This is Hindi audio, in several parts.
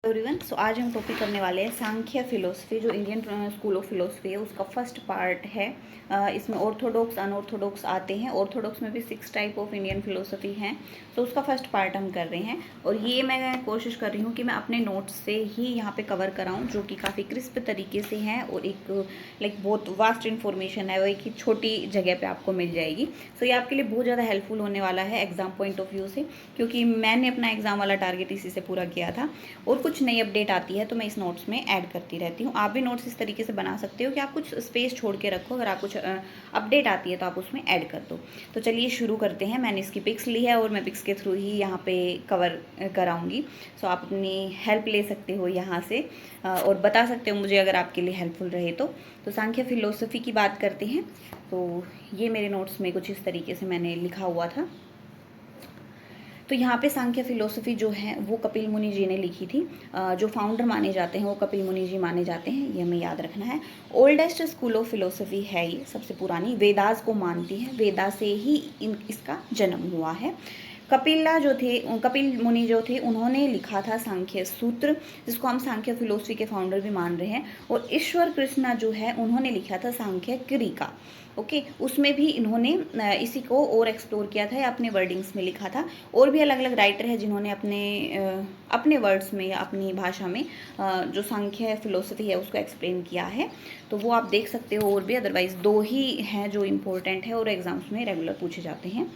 एवरीवन, सो आज हम टॉपिक करने वाले हैं सांख्य फिलोसफी, जो इंडियन स्कूल ऑफ फिलोसफी है उसका फर्स्ट पार्ट है। इसमें ऑर्थोडॉक्स अनऑर्थोडॉक्स आते हैं। ऑर्थोडॉक्स में भी 6 टाइप ऑफ इंडियन फिलोसफी हैं, तो उसका फर्स्ट पार्ट हम कर रहे हैं। और ये मैं कोशिश कर रही हूँ कि मैं अपने नोट्स से ही यहाँ पे कवर कराऊँ, जो कि काफ़ी क्रिस्प तरीके से हैं और एक बहुत वास्ट इन्फॉर्मेशन है, वो एक ही छोटी जगह पर आपको मिल जाएगी। सो ये आपके लिए बहुत ज़्यादा हेल्पफुल होने वाला है एग्जाम पॉइंट ऑफ व्यू से, क्योंकि मैंने अपना एग्जाम वाला टारगेट इसी से पूरा किया था। और कुछ नई अपडेट आती है तो मैं इस नोट्स में ऐड करती रहती हूँ। आप भी नोट्स इस तरीके से बना सकते हो कि आप कुछ स्पेस छोड़ के रखो, अगर आप कुछ अपडेट आती है तो आप उसमें ऐड कर दो। तो चलिए शुरू करते हैं। मैंने इसकी पिक्स ली है और मैं पिक्स के थ्रू ही यहाँ पे कवर कराऊंगी। सो आप अपनी हेल्प ले सकते हो यहाँ से और बता सकते हो मुझे अगर आपके लिए हेल्पफुल रहे तो सांख्य फिलोसफी की बात करते हैं। तो ये मेरे नोट्स में कुछ इस तरीके से मैंने लिखा हुआ था। तो यहाँ पे सांख्य फिलोसफी जो है वो कपिल मुनि जी ने लिखी थी। जो फाउंडर माने जाते हैं वो कपिल मुनि जी माने जाते हैं, ये हमें याद रखना है। ओल्डेस्ट स्कूल ऑफ फिलोसफी है ये, सबसे पुरानी, वेदास को मानती है। वेदा से ही इसका जन्म हुआ है। कपिल मुनि जो थे उन्होंने लिखा था सांख्य सूत्र, जिसको हम सांख्य फिलोसफी के फाउंडर भी मान रहे हैं। और ईश्वर कृष्णा जो है उन्होंने लिखा था सांख्य क्रिका। ओके, उसमें भी इन्होंने इसी को और एक्सप्लोर किया था या अपने वर्डिंग्स में लिखा था। और भी अलग अलग राइटर हैं जिन्होंने अपने वर्ड्स में या अपनी भाषा में जो सांख्य फिलोसफी है उसको एक्सप्लेन किया है। तो वो आप देख सकते हो। और भी अदरवाइज 2 ही हैं जो इम्पोर्टेंट है और एग्जाम्स में रेगुलर पूछे जाते हैं।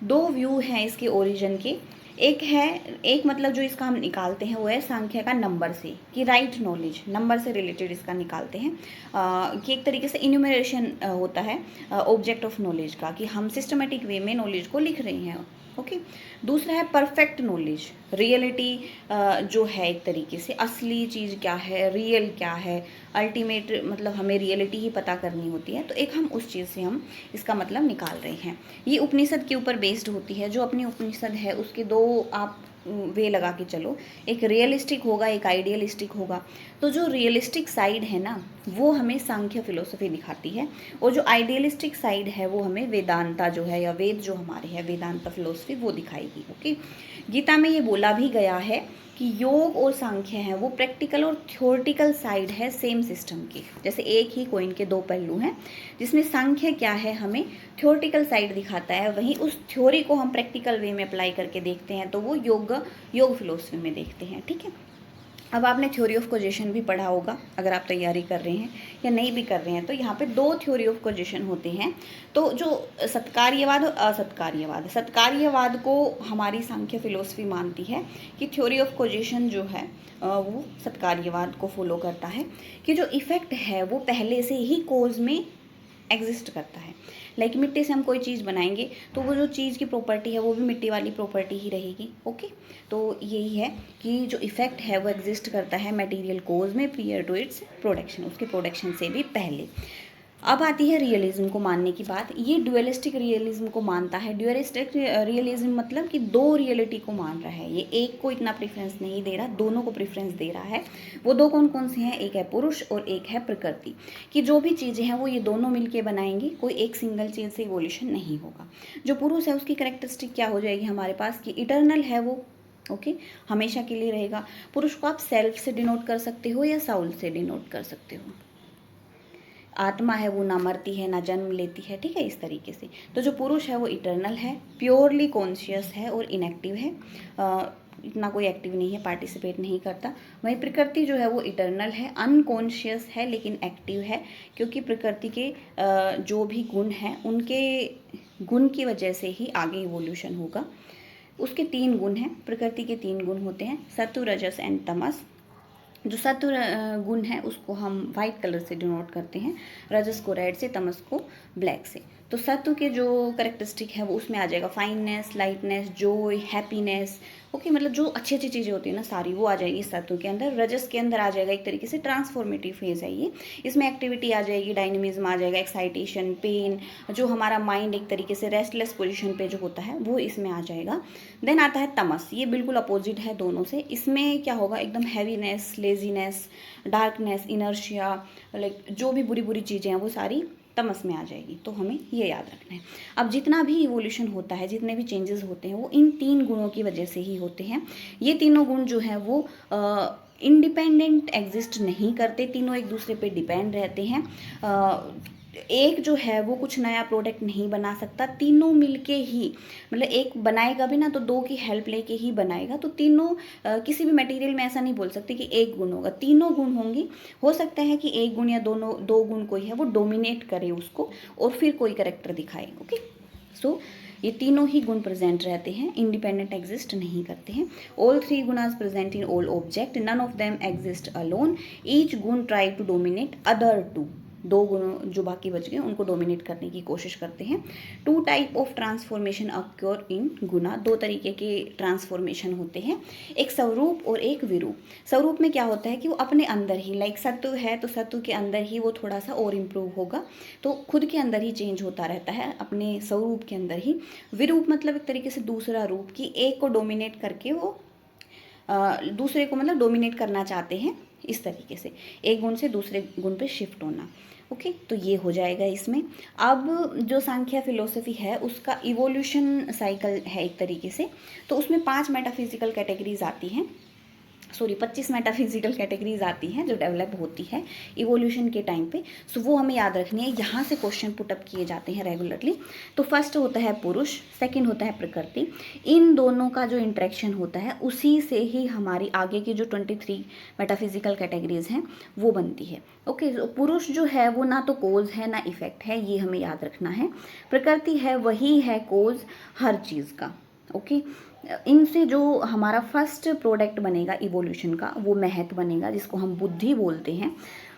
2 व्यू हैं इसके ओरिजिन के। एक मतलब जो इसका हम निकालते हैं वो है सांख्य का नंबर से, कि राइट नॉलेज नंबर से रिलेटेड इसका निकालते हैं। कि एक तरीके से इन्यूमरेशन होता है ऑब्जेक्ट ऑफ नॉलेज का, कि हम सिस्टमेटिक वे में नॉलेज को लिख रहे हैं। ओके, दूसरा है परफेक्ट नॉलेज, रियलिटी जो है एक तरीके से असली चीज़ क्या है, रियल क्या है, अल्टीमेट मतलब हमें रियलिटी ही पता करनी होती है। तो एक हम उस चीज़ से हम इसका मतलब निकाल रहे हैं। ये उपनिषद के ऊपर बेस्ड होती है। जो अपनी उपनिषद है उसके 2 आप वे लगा के चलो, एक रियलिस्टिक होगा, एक आइडियलिस्टिक होगा। तो जो रियलिस्टिक साइड है ना वो हमें सांख्य फिलोसफी दिखाती है, और जो आइडियलिस्टिक साइड है वो हमें वेदांता जो है या वेद जो हमारे हैं वेदांता फिलोसफी वो दिखाएगी। ओके, गीता में ये बोला भी गया है कि योग और सांख्य है वो प्रैक्टिकल और थ्योरेटिकल साइड है सेम सिस्टम की। जैसे एक ही कोइन के 2 पहलू हैं, जिसमें सांख्य क्या है हमें थ्योरेटिकल साइड दिखाता है, वहीं उस थ्योरी को हम प्रैक्टिकल वे में अप्लाई करके देखते हैं तो वो योग फिलोसफी में देखते हैं। ठीक है, अब आपने थ्योरी ऑफ कोजेशन भी पढ़ा होगा अगर आप तैयारी कर रहे हैं या नहीं भी कर रहे हैं। तो यहाँ पे 2 थ्योरी ऑफ कोजेशन होते हैं। तो जो सत्कार्यवाद और सत्कार्यवाद को हमारी सांख्य फिलोसफी मानती है कि थ्योरी ऑफ कोजेशन जो है वो सत्कार्यवाद को फॉलो करता है, कि जो इफेक्ट है वो पहले से ही कोज में एग्जिस्ट करता है। लाइक मिट्टी से हम कोई चीज़ बनाएंगे तो वो जो चीज़ की प्रॉपर्टी है वो भी मिट्टी वाली प्रॉपर्टी ही रहेगी। ओके, तो यही है कि जो इफेक्ट है वो एग्जिस्ट करता है मटेरियल कोज में प्रियर टू इट्स प्रोडक्शन, उसके प्रोडक्शन से भी पहले। अब आती है रियलिज्म को मानने की बात। ये ड्यूअलिस्टिक रियलिज्म को मानता है। ड्यूअलिस्टिक रियलिज्म मतलब कि 2 रियलिटी को मान रहा है, ये एक को इतना प्रेफरेंस नहीं दे रहा, दोनों को प्रेफरेंस दे रहा है। वो 2 कौन कौन से हैं, एक है पुरुष और एक है प्रकृति, कि जो भी चीज़ें हैं वो ये दोनों मिलके बनाएंगी, कोई एक सिंगल चीज़ से इवोल्यूशन नहीं होगा। जो पुरुष है उसकी कैरेक्टरिस्टिक क्या हो जाएगी हमारे पास, कि इटर्नल है वो। ओके, हमेशा के लिए रहेगा। पुरुष को आप सेल्फ से डिनोट कर सकते हो या साउल से डिनोट कर सकते हो। आत्मा है वो ना मरती है ना जन्म लेती है। ठीक है, इस तरीके से। तो जो पुरुष है वो इटर्नल है, प्योरली कॉन्शियस है और इनएक्टिव है, इतना कोई एक्टिव नहीं है, पार्टिसिपेट नहीं करता। वहीं प्रकृति जो है वो इटर्नल है, अनकॉन्शियस है लेकिन एक्टिव है, क्योंकि प्रकृति के जो भी गुण हैं उनके गुण की वजह से ही आगे इवोल्यूशन होगा। उसके 3 गुण हैं, प्रकृति के 3 गुण होते हैं, सत्व रजस एंड तमस। जो सत्व गुण है उसको हम वाइट कलर से डिनोट करते हैं, रजस को रेड से, तमस को ब्लैक से। तो सत्व के जो करेक्टरिस्टिक है वो उसमें आ जाएगा fineness, lightness, Joy, happiness. Okay, मतलब जो अच्छी अच्छी चीज़ें होती है ना सारी वो आ जाएगी सत्व के अंदर। रजस के अंदर आ जाएगा एक तरीके से ट्रांसफॉर्मेटिव फेज है ये, इसमें एक्टिविटी आ जाएगी, डायनेमिज्म आ जाएगा, एक्साइटेशन, पेन, जो हमारा माइंड एक तरीके से रेस्टलेस पोजिशन पे जो होता है वो इसमें आ जाएगा। देन आता है तमस, ये बिल्कुल अपोजिट है दोनों से। इसमें क्या होगा, एकदम heaviness, laziness, darkness, inertia, like जो भी बुरी बुरी चीज़ें हैं वो सारी तमस में आ जाएगी। तो हमें ये याद रखना है। अब जितना भी इवोल्यूशन होता है, जितने भी चेंजेस होते हैं वो इन 3 गुणों की वजह से ही होते हैं। ये तीनों गुण जो हैं वो इंडिपेंडेंट एग्जिस्ट नहीं करते, तीनों एक दूसरे पे डिपेंड रहते हैं। एक जो है वो कुछ नया प्रोडक्ट नहीं बना सकता, तीनों मिलके ही, मतलब एक बनाएगा भी ना तो दो की हेल्प लेके ही बनाएगा। तो तीनों किसी भी मटेरियल में ऐसा नहीं बोल सकते कि एक गुण होगा, तीनों गुण होंगी। हो सकता है कि एक गुण या दोनों दो गुण कोई है वो डोमिनेट करे उसको और फिर कोई कैरेक्टर दिखाए। ओके, सो ये तीनों ही गुण प्रेजेंट रहते हैं, इंडिपेंडेंट एग्जिस्ट नहीं करते हैं। All three gunas present in all object, none of them exist alone, each guna try to dominate other two, दो गुण जो बाकी बच गए उनको डोमिनेट करने की कोशिश करते हैं। Two type of transformation occur in guna, दो तरीके के ट्रांसफॉर्मेशन होते हैं, एक स्वरूप और एक विरूप। स्वरूप में क्या होता है कि वो अपने अंदर ही, लाइक सत्व है तो सत्व के अंदर ही वो थोड़ा सा और इम्प्रूव होगा, तो खुद के अंदर ही चेंज होता रहता है अपने स्वरूप के अंदर ही। विरूप मतलब एक तरीके से दूसरा रूप, कि एक को डोमिनेट करके वो दूसरे को मतलब डोमिनेट करना चाहते हैं, इस तरीके से एक गुण से दूसरे गुण पे शिफ्ट होना। ओके, तो ये हो जाएगा इसमें। अब जो सांख्य फिलोसफी है उसका इवोल्यूशन साइकिल है एक तरीके से, तो उसमें 5 मेटाफिजिकल कैटेगरीज आती हैं, सॉरी 25 मेटाफिजिकल कैटेगरीज आती हैं जो डेवलप होती है इवोल्यूशन के टाइम पे। सो वो हमें याद रखनी है, यहाँ से क्वेश्चन पुटअप किए जाते हैं रेगुलरली। तो फर्स्ट होता है पुरुष, सेकंड होता है प्रकृति, इन दोनों का जो इंटरेक्शन होता है उसी से ही हमारी आगे की जो 23 मेटाफिजिकल कैटेगरीज हैं वो बनती है। ओके, तो पुरुष जो है वो ना तो कोज है ना इफेक्ट है, ये हमें याद रखना है। प्रकृति है वही है कोज हर चीज़ का। ओके, इनसे जो हमारा फर्स्ट प्रोडक्ट बनेगा इवोल्यूशन का वो महत बनेगा, जिसको हम बुद्धि बोलते हैं।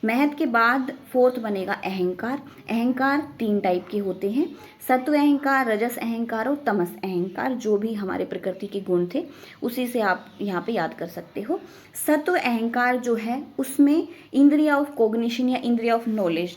महत के बाद फोर्थ बनेगा अहंकार। अहंकार 3 टाइप के होते हैं, सत्व अहंकार, रजस अहंकार और तमस अहंकार, जो भी हमारे प्रकृति के गुण थे उसी से आप यहाँ पे याद कर सकते हो। सत्व अहंकार जो है उसमें इंद्रिया ऑफ कॉग्निशन या इंद्रिया ऑफ नॉलेज,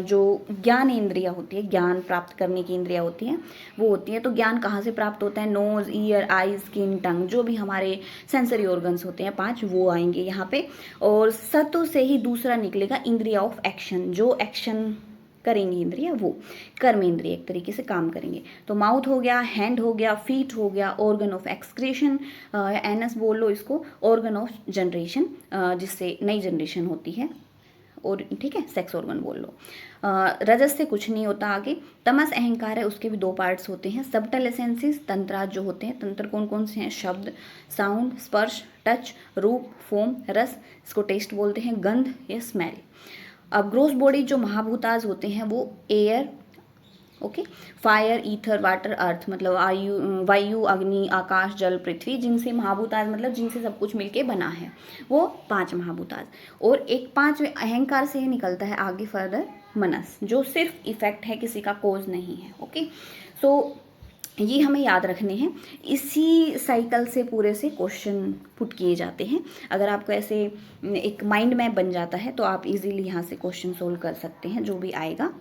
जो ज्ञान इंद्रिया होती है, ज्ञान प्राप्त करने की इंद्रिया होती हैं वो होती है। तो ज्ञान कहाँ से प्राप्त होता है, नोज, ईयर, आई, स्किन, टंग, जो भी हमारे सेंसरी ऑर्गन्स होते हैं 5 वो आएंगे यहाँ पे। और सत्व से ही दूसरा निकलेगा इंद्रिया ऑफ एक्शन, जो एक्शन करेंगी इंद्रिया, वो कर्म इंद्रिय एक तरीके से काम करेंगे। तो माउथ हो गया, हैंड हो गया, फीट हो गया, ऑर्गन ऑफ एक्सक्रीशन, एनस बोल लो इसको, ऑर्गन ऑफ जनरेशन, जिससे नई जनरेशन होती है, और ठीक है सेक्स ऑर्गन बोल लो। रजस से कुछ नहीं होता आगे। तमस अहंकार है, उसके भी 2 पार्ट्स होते हैं, सबटल एसेंसेस, तंत्राज जो होते हैं, तंत्र कौन कौन से हैं, शब्द, साउंड, स्पर्श, टच, रूप, फोम, रस, इसको टेस्ट बोलते हैं, गंध या स्मेल। अब ग्रोस बॉडी जो महाभूताज होते हैं वो air, okay, fire, ether, water, earth, मतलब वायु, अग्नि, आकाश, जल, पृथ्वी, जिनसे महाभूताज मतलब जिनसे सब कुछ मिलके बना है, वो 5 महाभूताज। और एक 5 अहंकार से ही निकलता है आगे फर्दर मनस, जो सिर्फ इफेक्ट है, किसी का कोज नहीं है। ओके, सो ये हमें याद रखने हैं, इसी साइकिल से पूरे से क्वेश्चन पुट किए जाते हैं। अगर आपको ऐसे एक माइंड मैप बन जाता है तो आप इजीली यहाँ से क्वेश्चन सोल्व कर सकते हैं जो भी आएगा।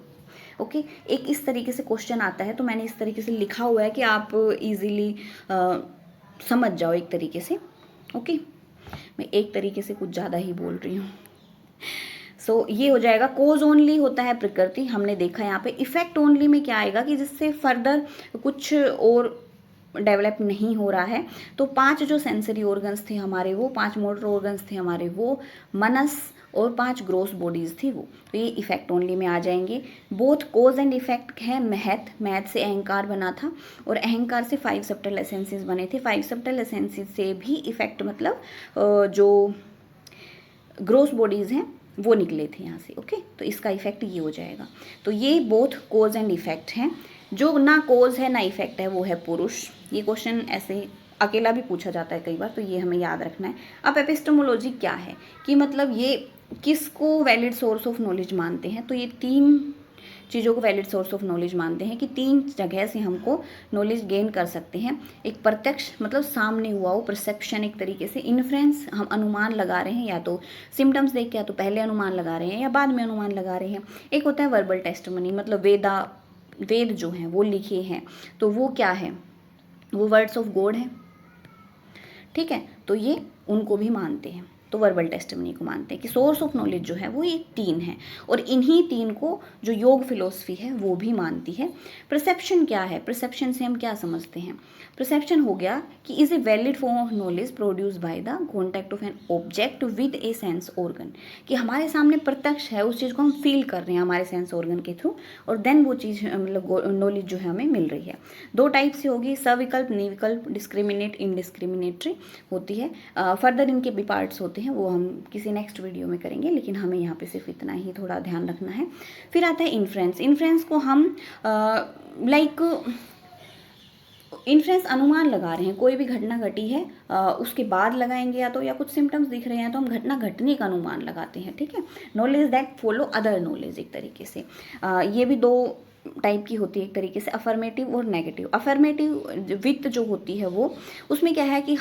ओके, एक इस तरीके से क्वेश्चन आता है तो मैंने इस तरीके से लिखा हुआ है कि आप इजीली समझ जाओ एक तरीके से। ओके, मैं एक तरीके से कुछ ज़्यादा ही बोल रही हूँ। सो ये हो जाएगा। कोज ओनली होता है प्रकृति, हमने देखा यहाँ पे। इफेक्ट ओनली में क्या आएगा कि जिससे फर्दर कुछ और डेवलप नहीं हो रहा है। तो 5 जो सेंसरी ऑर्गन्स थे हमारे वो, 5 मोटर ऑर्गन्स थे हमारे वो, मनस और 5 ग्रोस बॉडीज थी वो, तो ये इफेक्ट ओनली में आ जाएंगे। बोथ कोज एंड इफेक्ट है महत, महत से अहंकार बना था और अहंकार से 5 सबटल एसेंसेस बने थे। 5 सबटल एसेंसेस से भी इफेक्ट मतलब जो ग्रोस बॉडीज हैं वो निकले थे यहाँ से। ओके, तो इसका इफेक्ट ये हो जाएगा। तो ये बोथ कोज एंड इफेक्ट हैं। जो ना कोज है ना इफेक्ट है वो है पुरुष। ये क्वेश्चन ऐसे अकेला भी पूछा जाता है कई बार, तो ये हमें याद रखना है। अब एपिस्टेमोलॉजी क्या है कि मतलब ये किसको वैलिड सोर्स ऑफ नॉलेज मानते हैं, तो ये 3 चीज़ों को वैलिड सोर्स ऑफ नॉलेज मानते हैं कि 3 जगह से हमको नॉलेज गेन कर सकते हैं। एक प्रत्यक्ष मतलब सामने हुआ वो परसेप्शन, एक तरीके से इन्फ्रेंस, हम अनुमान लगा रहे हैं, या तो सिम्टम्स देख के या तो पहले अनुमान लगा रहे हैं या बाद में अनुमान लगा रहे हैं। एक होता है वर्बल टेस्टिमनी, मतलब वेद जो हैं वो लिखे हैं, तो वो क्या है, वो वर्ड्स ऑफ गॉड है, ठीक है, तो ये उनको भी मानते हैं। तो वर्बल टेस्टिमनी को मानते हैं कि सोर्स ऑफ नॉलेज जो है वो ये 3 है, और इन्हीं 3 को जो योग फिलोसफी है वो भी मानती है। परसेप्शन क्या है? परसेप्शन से हम क्या समझते हैं? परसेप्शन हो गया कि is a valid form of knowledge produce by the contact of an object with a sense organ, कि हमारे सामने प्रत्यक्ष है, उस चीज़ को हम फील कर रहे हैं हमारे सेंस ऑर्गन के थ्रू, और देन वो चीज़ मतलब नॉलेज जो है हमें मिल रही है। 2 टाइप से होगी, सविकल्प, निर्विकल्प, डिस्क्रिमिनेट, इनडिस्क्रिमिनेटरी होती है। फर्दर इनके भी पार्ट्स होते हैं, वो हम किसी नेक्स्ट वीडियो में करेंगे, लेकिन हमें यहाँ पे सिर्फ इतना ही थोड़ा ध्यान रखना है। फिर आता है इन्फ्रेंस। इन्फ्रेंस को हम इन्फ्रेंस अनुमान लगा रहे हैं, कोई भी घटना घटी है उसके बाद लगाएंगे, या कुछ सिम्टम्स दिख रहे हैं तो हम घटना घटने का अनुमान लगाते हैं, ठीक है। Knowledge that follow other knowledge, एक तरीके से ये भी 2 टाइप की होती है एक तरीके से, अफर्मेटिव और नेगेटिव। अफर्मेटिव विथ जो होती है वो, उसमें क्या है कि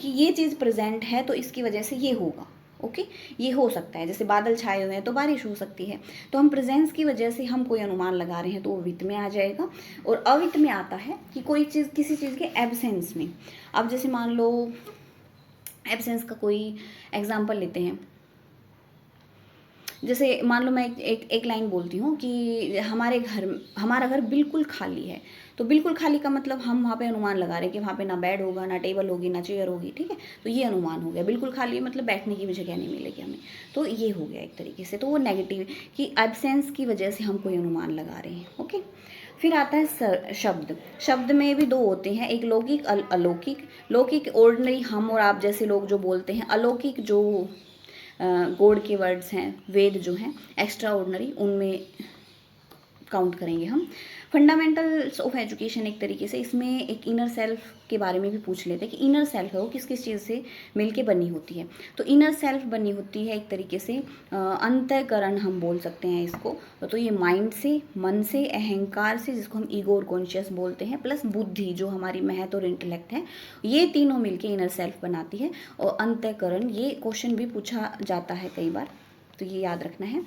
ये चीज़ प्रेजेंट है तो इसकी वजह से ये होगा, ओके, ये हो सकता है, जैसे बादल छाए हुए हैं तो बारिश हो सकती है, तो हम प्रेजेंस की वजह से हम कोई अनुमान लगा रहे हैं तो वो वित्त में आ जाएगा। और अवित्त में आता है कि कोई चीज़ किसी चीज़ के एब्सेंस में, अब जैसे मान लो एब्सेंस का कोई एग्जाम्पल लेते हैं, जैसे मान लो मैं एक लाइन बोलती हूँ कि हमारा घर बिल्कुल खाली है, तो बिल्कुल खाली का मतलब हम वहाँ पे अनुमान लगा रहे हैं कि वहाँ पे ना बेड होगा, ना टेबल होगी, ना चेयर होगी, ठीक है, तो ये अनुमान हो गया। बिल्कुल खाली है मतलब बैठने की भी जगह नहीं मिलेगी हमें, तो ये हो गया एक तरीके से, तो वो नेगेटिव कि एब्सेंस की वजह से हम कोई अनुमान लगा रहे हैं, ओके। फिर आता है शब्द। शब्द में भी 2 होते हैं, एक लौकिक, अलौकिक। लौकिक ऑर्डिनरी हम और आप जैसे लोग जो बोलते हैं, अलौकिक जो गॉड के वर्ड्स हैं, वेद जो हैं, एक्स्ट्रा ऑर्डिनरी, उनमें काउंट करेंगे हम। फंडामेंटल्स ऑफ एजुकेशन एक तरीके से, इसमें एक इनर सेल्फ के बारे में भी पूछ लेते हैं कि इनर सेल्फ है वो किस किस चीज़ से मिलके बनी होती है। तो इनर सेल्फ बनी होती है एक तरीके से अंतःकरण हम बोल सकते हैं इसको, तो ये माइंड से, मन से, अहंकार से, जिसको हम ईगो और कॉन्शियस बोलते हैं, प्लस बुद्धि जो हमारी महत्व और इंटेलेक्ट है, ये तीनों मिलके इनर सेल्फ बनाती है। और अंतःकरण, ये क्वेश्चन भी पूछा जाता है कई बार, तो ये याद रखना है।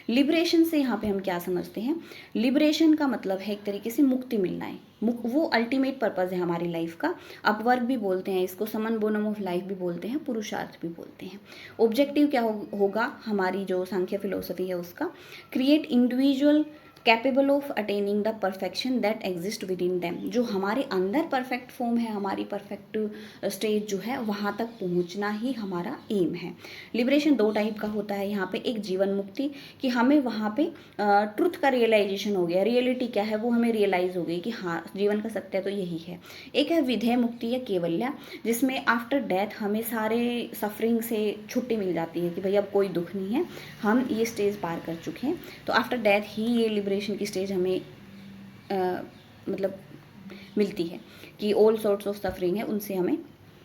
लिबरेशन से यहाँ पे हम क्या समझते हैं? लिबरेशन का मतलब है एक तरीके से मुक्ति मिलना है, वो अल्टीमेट पर्पज़ है हमारी लाइफ का। अपवर्क भी बोलते हैं इसको, समन बोनम ऑफ लाइफ भी बोलते हैं, पुरुषार्थ भी बोलते हैं। ऑब्जेक्टिव क्या होगा हमारी जो सांख्य फिलोसफी है उसका? Create individual capable of attaining the perfection that exist with in them, जो हमारे अंदर परफेक्ट फॉर्म है, हमारी परफेक्ट स्टेज जो है, वहाँ तक पहुँचना ही हमारा एम है। लिबरेशन 2 टाइप का होता है यहाँ पे, एक जीवन मुक्ति, कि हमें वहाँ पे ट्रुथ का रियलाइजेशन हो गया, रियलिटी क्या है वो हमें रियलाइज़ हो गई कि हाँ जीवन का सत्य तो यही है। एक है विधेय मुक्ति या केवल्या, जिसमें आफ्टर डेथ हमें सारे सफरिंग से छुट्टी मिल जाती है कि भाई अब कोई दुख नहीं है, हम ये स्टेज पार कर चुके हैं। तो आफ्टर डेथ ही ये लिबरेशन की स्टेज हमें मतलब मिलती है कि ऑल सॉर्ट्स ऑफ सफरिंग है उनसे हमें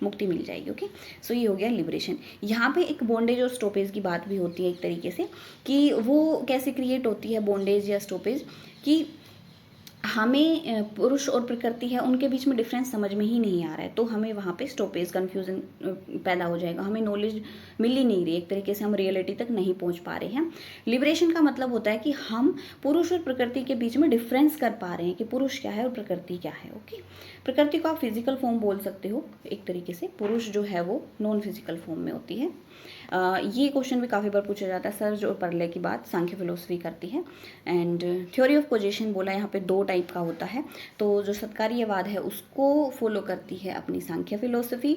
मुक्ति मिल जाएगी, ओके। सो ये हो गया लिबरेशन। यहाँ पे एक बॉन्डेज और स्टॉपेज की बात भी होती है एक तरीके से, कि वो कैसे क्रिएट होती है बॉन्डेज या स्टॉपेज, कि हमें पुरुष और प्रकृति है उनके बीच में डिफरेंस समझ में ही नहीं आ रहा है, तो हमें वहाँ पे स्टॉपेज, कन्फ्यूजन पैदा हो जाएगा, हमें नॉलेज मिल ही नहीं रही, एक तरीके से हम रियलिटी तक नहीं पहुँच पा रहे हैं। लिबरेशन का मतलब होता है कि हम पुरुष और प्रकृति के बीच में डिफरेंस कर पा रहे हैं कि पुरुष क्या है और प्रकृति क्या है, ओके। प्रकृति को आप फिजिकल फॉर्म बोल सकते हो एक तरीके से, पुरुष जो है वो नॉन फिजिकल फॉर्म में होती है। ये क्वेश्चन भी काफ़ी बार पूछा जाता है, सर्ज और परलय की बात सांख्य फिलोसफी करती है। एंड थ्योरी ऑफ पोजीशन बोला यहाँ पे 2 टाइप का होता है, तो जो सत्कार्यवाद है उसको फॉलो करती है अपनी सांख्य फिलोसफी।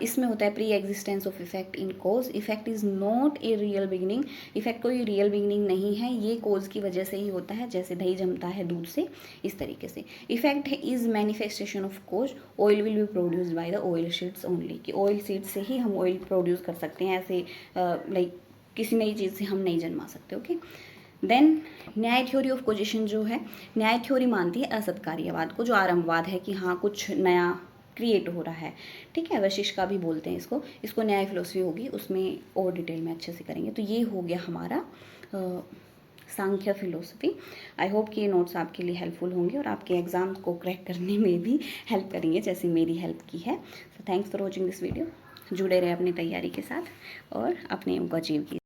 इसमें होता है pre existence of effect in cause, effect is not a real beginning, effect कोई रियल बिगिनिंग नहीं है, ये कॉज की वजह से ही होता है, जैसे दही जमता है दूध से, इस तरीके से। Effect is manifestation of cause, oil will be produced by the oil seeds only, कि ऑयल सीड से ही हम ऑयल प्रोड्यूस कर सकते हैं, ऐसे लाइक किसी नई चीज़ से हम नहीं जन्मा सकते, ओके। देन न्याय थ्योरी ऑफ पोजीशन जो है, न्याय थ्योरी मानती है असत्कार्यवाद को, जो आरंभवाद है कि हाँ कुछ नया क्रिएट हो रहा है, ठीक है। वशिष्ठ का भी बोलते हैं इसको न्याय फिलोसफी होगी, उसमें और डिटेल में अच्छे से करेंगे। तो ये हो गया हमारा सांख्य फिलोसफी। आई होप कि ये नोट्स आपके लिए हेल्पफुल होंगे और आपके एग्ज़ाम को क्रैक करने में भी हेल्प करेंगे, जैसे मेरी हेल्प की है। So thanks for watching this video. जुड़े रहे अपनी तैयारी के साथ और अपने एम को अचीव कीजिए।